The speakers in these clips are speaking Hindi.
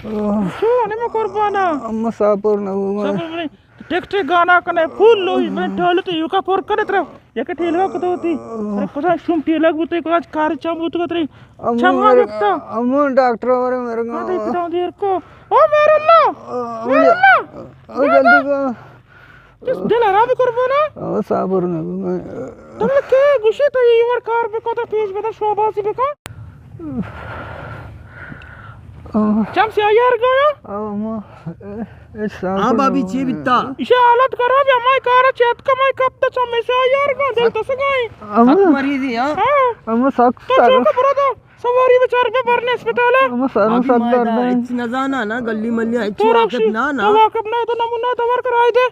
Cuma ni mau korban अम्मा सापुर ना वो Sabar tek गाना कने फुल लो मैं ठहले तो युका फोर करे तरफ या के ठेलवा को तो होती अरे कोसा शुम ठेला गुते को आज कार चाम बुत को तरी छमा व्यक्ता अम्मा डॉक्टर वाले मेरे को आते पिता देर को ओ मेरे अल्लाह ओ जल्दी को किस दिल आराम करबो ना ओ सापुर ना तुम के गुशी तो ये कार पे को तो पेज बता शोबासी पे का चम से यार गया अम्मा हाँ भाभी ची बिता इसे हालत करा भी हमारी कार चेत का मैं कब तक चम से यार गया दिल तो से गई सख्त मरीज है हाँ अम्मा सख्त तो जो का बड़ा तो सवारी बेचारे पे भरने अस्पताल है अम्मा सर सख्त दर्द है इतना जाना ना गली मल्ली अच्छी वाकब ना ना वाकब ना तो नमूना तवर कराए दे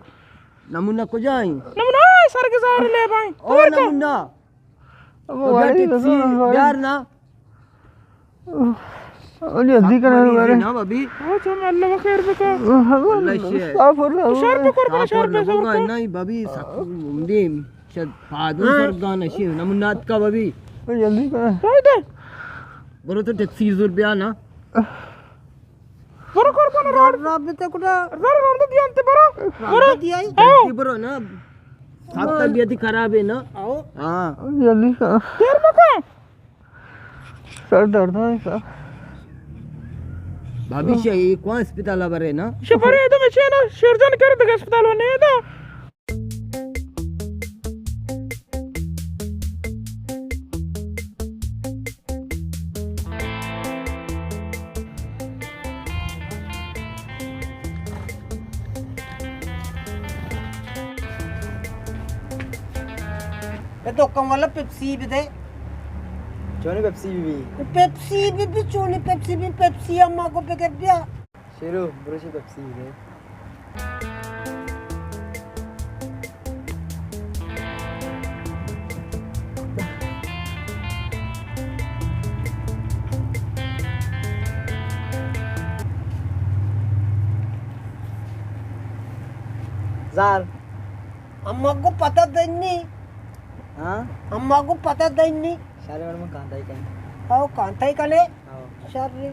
नमूना को जाए नमूना सर के सारे ले भाई ओ नमूना यार ना जल्दी करो मेरे ना भाभी ओ चम अल्लाह खैर बका सापुर ना शहर पे कर शहर पे सर नहीं भाभी मुंडी शायद फादर सर गाना शे नमूनात का भाभी जल्दी करो काय दे बरो तो टैक्सी रुपया ना बरो कर बनो रोड राब ते कुडा रोड दिया अंते बरो बरो दिया जल्दी बरो ना साथ तबीयत खराब है ना आओ हां जल्दी करो देर बका सर दर्द है सर भाभी से कौन अस्पताल आ रहे ना शफरे तो मैं ना शेरजन कर दे अस्पताल में है तो ये तो कम वाला पेप्सी भी दे चोने पेप्सी भी चोने पेप्सी अम्मा को पे कर दिया शेरू ब्रोशी पेप्सी दे जार अम्मा को पता नहीं हाँ अम्मा को पता नहीं सारे वाले में कांता ही कहीं आओ कांता ही कले आओ सारे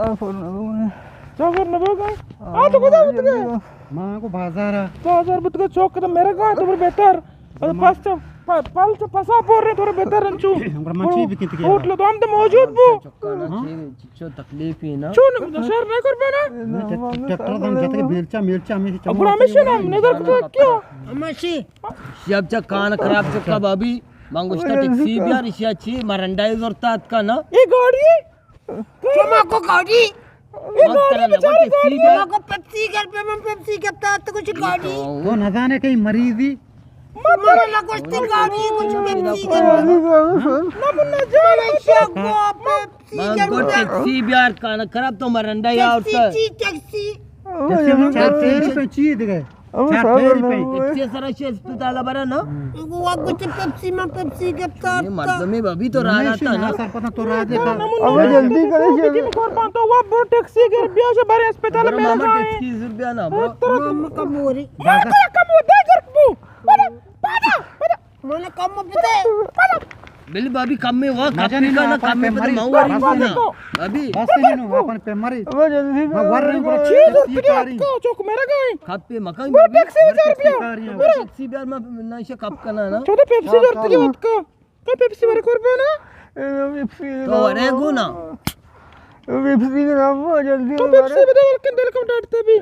सापुर ना सफर न बका आ तो कुदा बुत गए मां को बाजार बुत के चौक तो मेरे का तो बेहतर और पास तो पाल तो पसा पोर रे थोड़ा बेहतर रंचू मच्छी भी कितनी होट लो तो हम तो मौजूद बु जो तकलीफ है ना चुन शहर नहीं कर पाना ट्रैक्टर दान कहते मिर्चा में से अब हमें से ना नजर को क्यों अम्माशी शियाब चा कान खराब चक्का भाभी मांगोस्ता टैक्सी भी यार शियाची मरंडाई जोरतात का ना ये गाड़ी चमा को गाड़ी ये गाड़ी बेचारी गाड़ी चमा को पेप्सी घर पे मैं पेप्सी कहता तो कुछ गाड़ी वो न जाने कहीं मरीजी मरे ना कुछ गाड़ी कुछ पेप्सी घर नमुना जान को पेप्सी घर पे टैक्सी भी यार कान खराब तो मरंडाई और टैक्सी चाहिए दिखे अस्पताल बरा ना वो कुछ पेप्सी में पेप्सी कहता ये मर्द में भाभी तो रहा था ना सर पता तो रहा देता अब जल्दी करे से कौन पाता वो वो टैक्सी के बिया से भरे अस्पताल में मामा टैक्सी रुपया ना मामा का मोरी माता कम दे कर बू पादा मैंने कम पता बिल भाभी कम में वो काफी का ना कम में पता मांगो ना भाभी बस नहीं अपन पे मरी अब जल्दी वर रही को चीज को चौक मेरा गई कप पे मकान वो टैक्सी 4 रुपया टैक्सी बियार में ना से कप करना ना छोटे पेप्सी जरूरत की मत का पेप्सी भर कर ना पेप्सी तो अरे गो ना पेप्सी का नाम जल्दी तो पेप्सी बता के दिल को डांटते भी